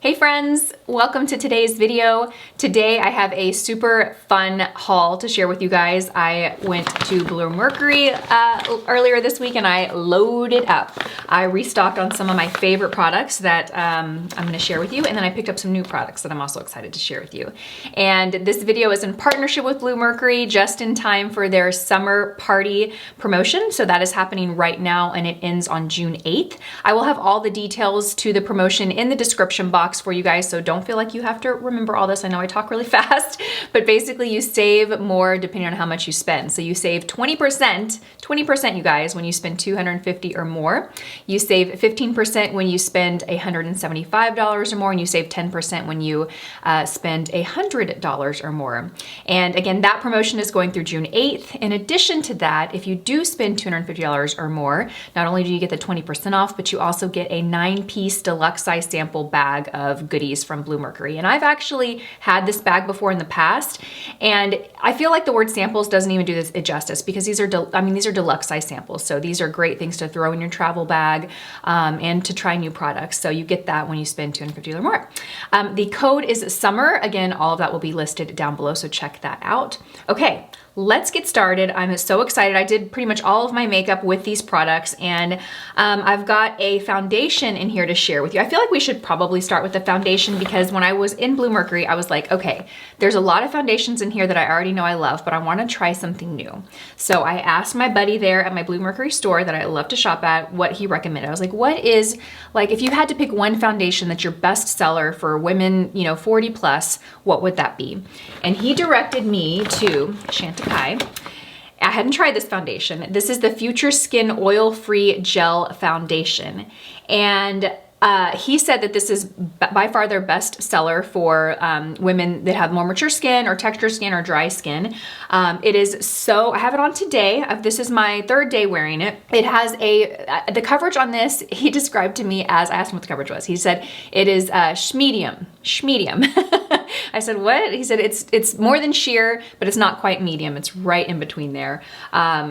Hey friends, welcome to today's video. Today I have a super fun haul to share with you guys. I went to Bluemercury earlier this week and I loaded up. I restocked on some of my favorite products that I'm gonna share with you, and then I picked up some new products that I'm also excited to share with you. And this video is in partnership with Bluemercury just in time for their summer party promotion. So that is happening right now and it ends on June 8th. I will have all the details to the promotion in the description box for you guys, so don't feel like you have to remember all this. I know I talk really fast, but basically you save more depending on how much you spend. So you save 20%, you guys, when you spend $250 or more. You save 15% when you spend $175 or more, and you save 10% when you spend $100 or more. And again, that promotion is going through June 8th. In addition to that, if you do spend $250 or more, not only do you get the 20% off, but you also get a 9-piece deluxe size sample bag of goodies from Bluemercury. And I've actually had this bag before in the past, and I feel like the word samples doesn't even do this justice, because these are deluxe size samples. So these are great things to throw in your travel bag and to try new products. So you get that when you spend $250 or more. The code is SUMMER. Again, all of that will be listed down below, so check that out. Okay, let's get started. I'm so excited. I did pretty much all of my makeup with these products, and I've got a foundation in here to share with you. I feel like we should probably start with the foundation, because when I was in Bluemercury, I was like, okay, there's a lot of foundations in here that I already know I love, but I want to try something new. So I asked my buddy there at my Bluemercury store that I love to shop at what he recommended. I was like, what is, like, if you had to pick one foundation that's your best seller for women, you know, 40 plus, what would that be? And he directed me to I hadn't tried this foundation. This is the Future Skin Oil-Free Gel Foundation. And he said that this is by far their best seller for women that have more mature skin or texture skin or dry skin. It is so, I have it on today. This is my third day wearing it. It has the coverage on this, he described to me as, I asked him what the coverage was. He said it is schmedium. I said, what? He said, it's more than sheer, but it's not quite medium. It's right in between there.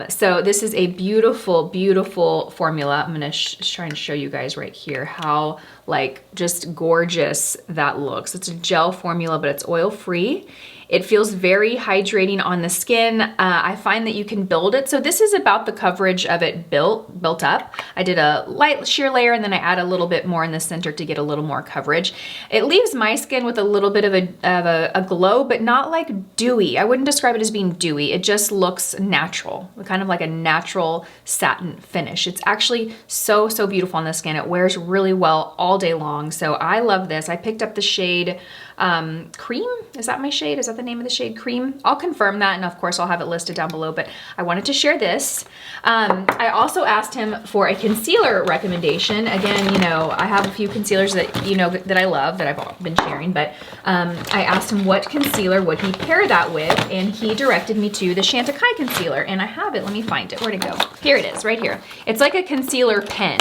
So this is a beautiful, beautiful formula. I'm gonna try and show you guys right here how like just gorgeous that looks. It's a gel formula, but it's oil-free. It feels very hydrating on the skin. I find that you can build it. So this is about the coverage of it built up. I did a light sheer layer and then I add a little bit more in the center to get a little more coverage. It leaves my skin with a little bit of a glow, but not like dewy. I wouldn't describe it as being dewy. It just looks natural, kind of like a natural satin finish. It's actually so, so beautiful on the skin. It wears really well all day long. So I love this. I picked up the shade Cream. Is that my shade? Is that the name of the shade? Cream? I'll confirm that, and of course I'll have it listed down below, but I wanted to share this. I also asked him for a concealer recommendation. Again, you know, I have a few concealers that, you know, that I love, that I've been sharing, but I asked him what concealer would he pair that with, and he directed me to the Chantecaille concealer, and I have it. Let me find it. Where'd it go? Here it is, right here. It's like a concealer pen.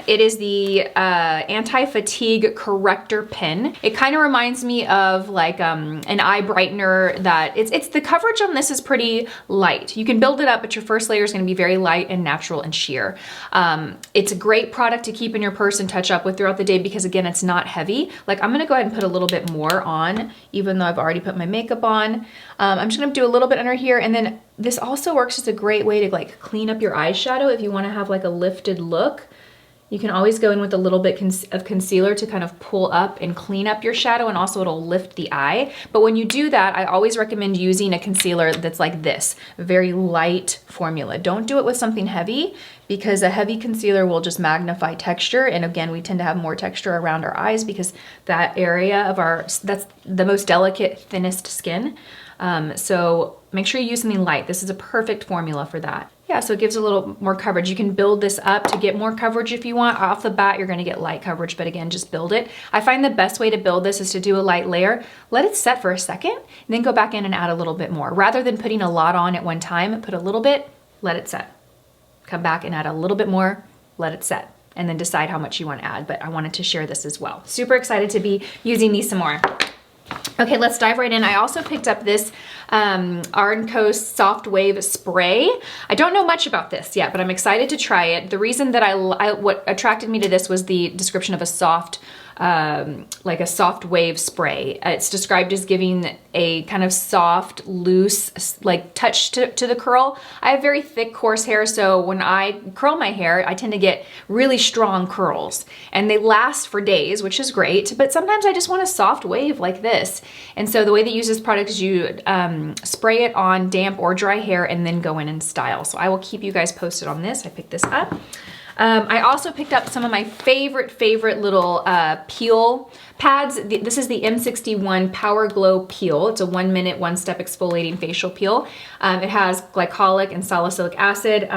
It is the anti-fatigue corrector pen. It kind of reminds me of like an eye brightener that it's the coverage on this is pretty light. You can build it up, but your first layer is going to be very light and natural and sheer. It's a great product to keep in your purse and touch up with throughout the day, because again, it's not heavy. Like, I'm going to go ahead and put a little bit more on, even though I've already put my makeup on. I'm just going to do a little bit under here, and then this also works as a great way to like clean up your eyeshadow if you want to have like a lifted look. You can always go in with a little bit of concealer to kind of pull up and clean up your shadow, and also it'll lift the eye. But when you do that, I always recommend using a concealer that's like this, very light formula. Don't do it with something heavy, because a heavy concealer will just magnify texture. And again, we tend to have more texture around our eyes because that area of that's the most delicate, thinnest skin. So make sure you use something light. This is a perfect formula for that. Yeah, so it gives a little more coverage. You can build this up to get more coverage if you want. Off the bat, you're gonna get light coverage, but again, just build it. I find the best way to build this is to do a light layer, let it set for a second, and then go back in and add a little bit more. Rather than putting a lot on at one time, put a little bit, let it set. Come back and add a little bit more, let it set, and then decide how much you want to add. But I wanted to share this as well. Super excited to be using these some more. Okay, let's dive right in. I also picked up this Ardenco Soft Wave Spray. I don't know much about this yet, but I'm excited to try it. The reason that what attracted me to this was the description of a soft, like a soft wave spray. It's described as giving a kind of soft, loose, like touch to the curl. I have very thick, coarse hair, so when I curl my hair, I tend to get really strong curls, and they last for days, which is great, but sometimes I just want a soft wave like this. And so the way that you use this product is you spray it on damp or dry hair and then go in and style. So I will keep you guys posted on this. I picked this up. I also picked up some of my favorite little peel pads. This is the M61 Power Glow Peel. It's a 1 minute, 1-step exfoliating facial peel. It has glycolic and salicylic acid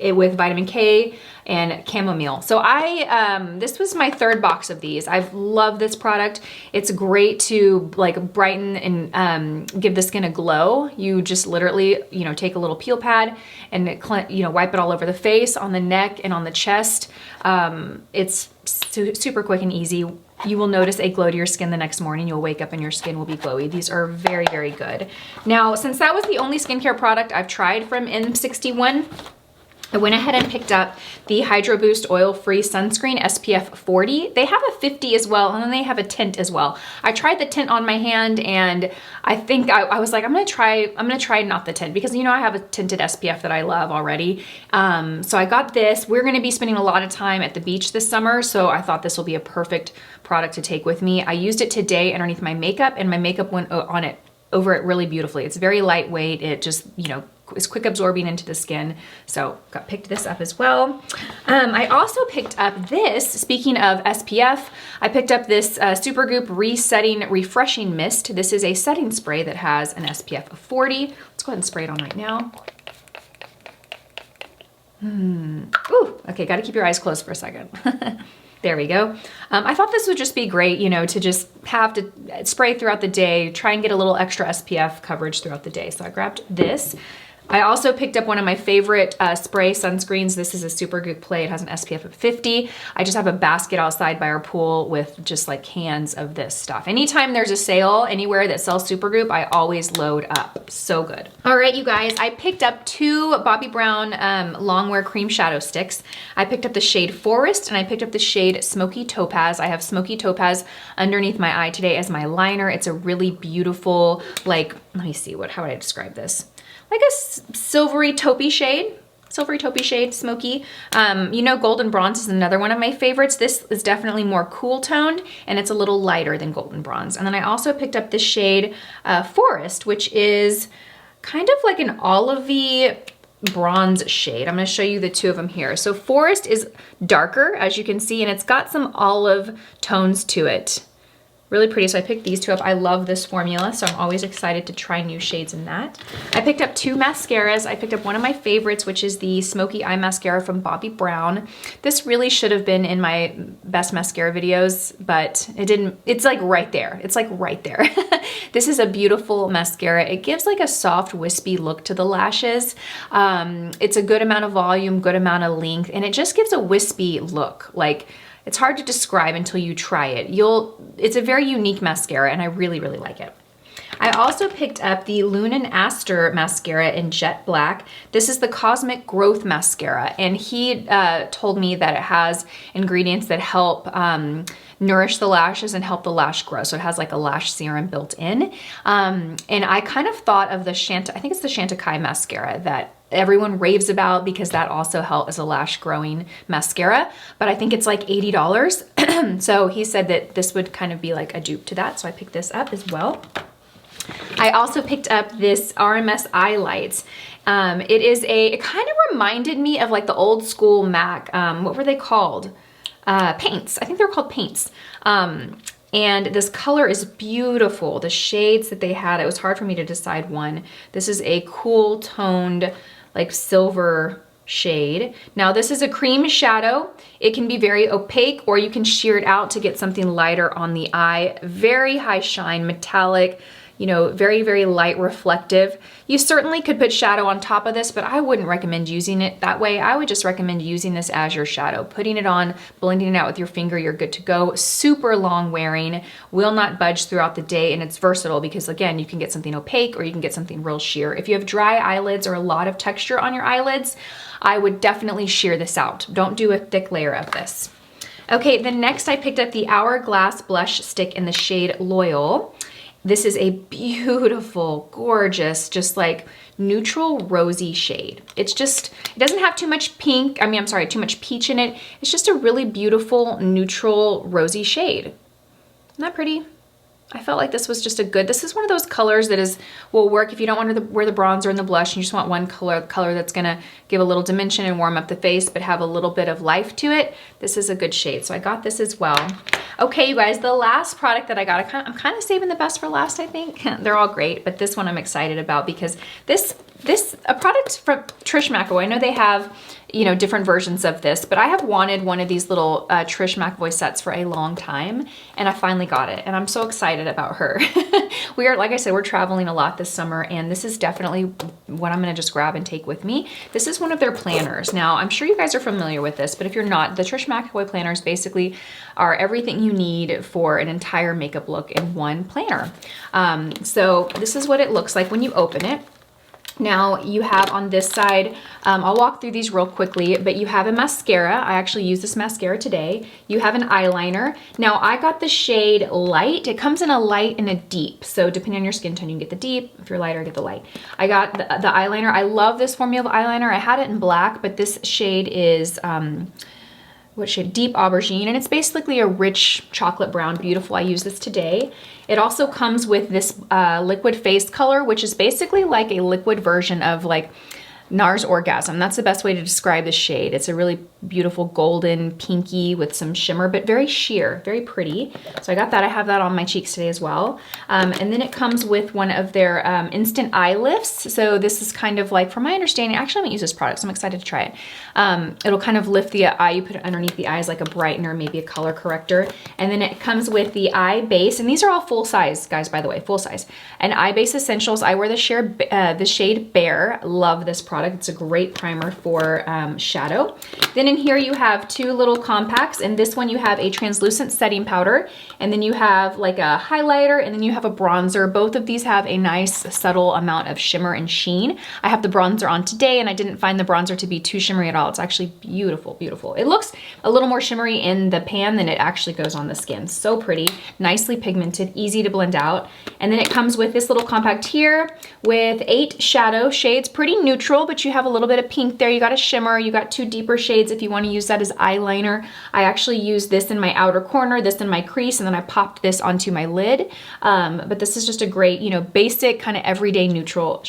with vitamin K and chamomile. So this was my 3rd box of these. I've loved this product. It's great to like brighten and give the skin a glow. You just literally, take a little peel pad and wipe it all over the face, on the neck, and on the chest. It's super quick and easy. You will notice a glow to your skin the next morning. You'll wake up and your skin will be glowy. These are very good. Now, since that was the only skincare product I've tried from M61, I went ahead and picked up the Hydro Boost Oil-Free Sunscreen SPF 40. They have a 50 as well, and then they have a tint as well. I tried the tint on my hand, and I think I was like, I'm gonna try not the tint, because I have a tinted SPF that I love already. So I got this. We're gonna be spending a lot of time at the beach this summer, so I thought this will be a perfect product to take with me. I used it today underneath my makeup, and my makeup went over it really beautifully. It's very lightweight. It just, is quick absorbing into the skin. So picked this up as well. I also picked up this, speaking of SPF, I picked up this Supergoop Resetting Refreshing Mist. This is a setting spray that has an SPF of 40. Let's go ahead and spray it on right now. Ooh, okay, gotta keep your eyes closed for a second. There we go. I thought this would just be great, to just have to spray throughout the day, try and get a little extra SPF coverage throughout the day. So I grabbed this. I also picked up one of my favorite spray sunscreens. This is a Supergoop Play. It has an SPF of 50. I just have a basket outside by our pool with just like cans of this stuff. Anytime there's a sale anywhere that sells Supergoop, I always load up. So good. All right, you guys, I picked up 2 Bobbi Brown Longwear Cream Shadow Sticks. I picked up the shade Forest, and I picked up the shade Smoky Topaz. I have Smoky Topaz underneath my eye today as my liner. It's a really beautiful, like, let me see, how would I describe this? Like a silvery taupey shade, smoky. Golden Bronze is another one of my favorites. This is definitely more cool toned, and it's a little lighter than Golden Bronze. And then I also picked up the shade Forest, which is kind of like an olivey bronze shade. I'm gonna show you the 2 of them here. So Forest is darker, as you can see, and it's got some olive tones to it. Really pretty, so I picked these 2 up. I love this formula, so I'm always excited to try new shades in that. I picked up 2 mascaras. I picked up one of my favorites, which is the Smoky Eye Mascara from Bobbi Brown. This really should have been in my best mascara videos, but it didn't. It's like right there. It's like right there. This is a beautiful mascara. It gives like a soft, wispy look to the lashes. It's a good amount of volume, good amount of length, and it just gives a wispy look. Like, it's hard to describe until you try it. It's a very unique mascara, and I really like it. I also picked up the Lunan Aster mascara in Jet Black. This is the Cosmic Growth Mascara, and he told me that it has ingredients that help nourish the lashes and help the lash grow. So it has like a lash serum built in. And I kind of thought of I think it's the Chantecaille mascara that everyone raves about, because that also helps as a lash growing mascara, but I think it's like $80. So he said that this would kind of be like a dupe to that, so I picked this up as well. I also picked up this RMS Eye Lights. It kind of reminded me of like the old school MAC, what were they called? Paints. I think they're called paints. And this color is beautiful. The shades that they had, it was hard for me to decide one. This is a cool toned, like silver shade. Now this is a cream shadow. It can be very opaque, or you can sheer it out to get something lighter on the eye. Very high shine, metallic, you know, very, very light reflective. You certainly could put shadow on top of this, but I wouldn't recommend using it that way. I would just recommend using this as your shadow. Putting it on, blending it out with your finger, you're good to go. Super long wearing, will not budge throughout the day, and it's versatile because again, you can get something opaque or you can get something real sheer. If you have dry eyelids or a lot of texture on your eyelids, I would definitely sheer this out. Don't do a thick layer of this. Okay, then next I picked up the Hourglass Blush Stick in the shade Loyal. This is a beautiful, gorgeous, just like neutral rosy shade. It's just, it doesn't have too much pink, too much peach in it. It's just a really beautiful, neutral, rosy shade. Isn't that pretty? I felt like this was just this is one of those colors that will work if you don't want to wear the bronzer and the blush and you just want one color that's gonna give a little dimension and warm up the face but have a little bit of life to it. This is a good shade, so I got this as well. Okay, you guys, the last product that I got, I'm kind of saving the best for last, I think. They're all great, but this one I'm excited about because a product from Trish McEvoy, I know they have, you know, different versions of this, but I have wanted one of these little Trish McEvoy sets for a long time, and I finally got it, and I'm so excited about her. Like I said, we're traveling a lot this summer, and this is definitely what I'm gonna just grab and take with me. This is one of their planners. Now, I'm sure you guys are familiar with this, but if you're not, the Trish McEvoy planners basically are everything you need for an entire makeup look in one planner. So this is what it looks like when you open it. Now you have on this side, I'll walk through these real quickly, but you have a mascara. I actually used this mascara today. You have an eyeliner. Now I got the shade Light. It comes in a light and a deep. So depending on your skin tone, you can get the deep. If you're lighter, get the light. I got the eyeliner. I love this formula of eyeliner. I had it in black, but this shade is, what shade? Deep Aubergine, and it's basically a rich chocolate brown, beautiful. I use this today. It also comes with this liquid face color, which is basically like a liquid version of like NARS Orgasm. That's the best way to describe the shade. It's a really beautiful golden pinky with some shimmer, but very sheer, very pretty. So I got that. I have that on my cheeks today as well. And then it comes with one of their instant eye lifts. So this is kind of like, from my understanding, actually I haven't used this product, so I'm excited to try it. It'll kind of lift the eye. You put it underneath the eyes like a brightener, maybe a color corrector. And then it comes with the eye base, and these are all full size, guys, by the way, full size. And eye base essentials. I wear the shade Bare. Love this product. It's a great primer for shadow. Then in here you have two little compacts, and this one you have a translucent setting powder, and then you have like a highlighter, and then you have a bronzer. Both of these have a nice subtle amount of shimmer and sheen. I have the bronzer on today, and I didn't find the bronzer to be too shimmery at all. It's actually beautiful, beautiful. It looks a little more shimmery in the pan than it actually goes on the skin. So pretty, nicely pigmented, easy to blend out. And then it comes with this little compact here with 8 shadow shades, pretty neutral, but you have a little bit of pink there. You got a shimmer, you got 2 deeper shades if you want to use that as eyeliner. I actually used this in my outer corner, this in my crease, and then I popped this onto my lid. But this is just a great, you know, basic kind of everyday neutral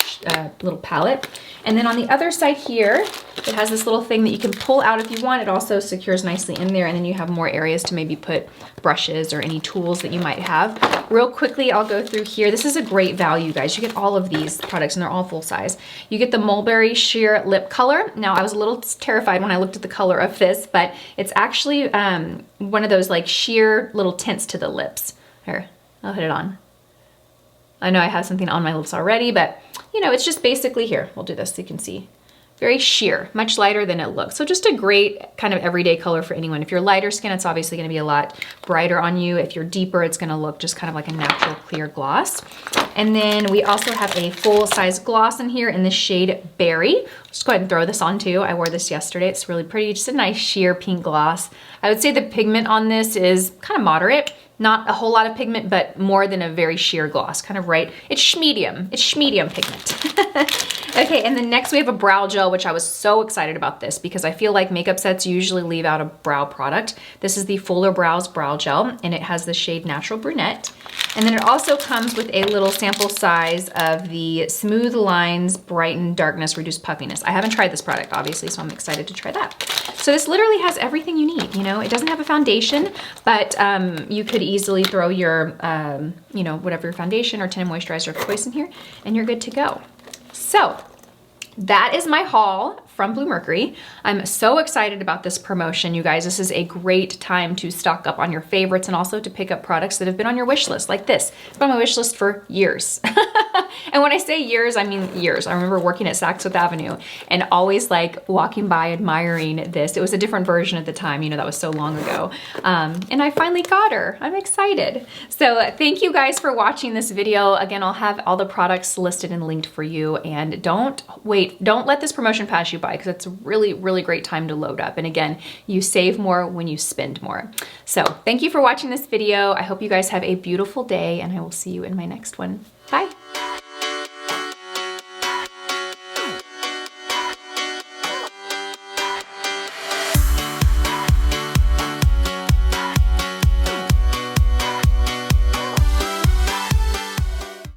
little palette. And then on the other side here, it has this little thing that you can pull out if you want. It also secures nicely in there, and then you have more areas to maybe put brushes or any tools that you might have. Real quickly, I'll go through here. This is a great value, guys. You get all of these products, and they're all full size. You get the Mulberry Sheer Lip Color. Now, I was a little terrified when I looked at the color of this, but it's actually one of those like sheer little tints to the lips. Here, I'll hit it on. I know I have something on my lips already, but you know, it's just basically here. We'll do this so you can see. Very sheer, much lighter than it looks. So just a great kind of everyday color for anyone. If you're lighter skin, it's obviously gonna be a lot brighter on you. If you're deeper, it's gonna look just kind of like a natural clear gloss. And then we also have a full size gloss in here in the shade Berry. Just go ahead and throw this on too. I wore this yesterday. It's really pretty, just a nice sheer pink gloss. I would say the pigment on this is kind of moderate. Not a whole lot of pigment, but more than a very sheer gloss, kind of right. It's medium pigment. Okay, and then next we have a brow gel, which I was so excited about this because I feel like makeup sets usually leave out a brow product. This is the Fuller Brows Brow Gel, and it has the shade Natural Brunette. And then it also comes with a little sample size of the Smooth Lines Brighten Darkness Reduce Puffiness. I haven't tried this product, obviously, so I'm excited to try that. So this literally has everything you need, you know? It doesn't have a foundation, but you could easily throw your, you know, whatever your foundation or tinted moisturizer of choice in here, and you're good to go. So that is my haul from Bluemercury. I'm so excited about this promotion, you guys. This is a great time to stock up on your favorites and also to pick up products that have been on your wish list, like this. It's been on my wish list for years. And when I say years, I mean years. I remember working at Saks Fifth Avenue and always like walking by admiring this. It was a different version at the time, you know, that was so long ago. And I finally got her. I'm excited. So thank you guys for watching this video. Again, I'll have all the products listed and linked for you. And don't let this promotion pass you by, because it's a really, really great time to load up. And again, you save more when you spend more. So thank you for watching this video. I hope you guys have a beautiful day, and I will see you in my next one. Bye.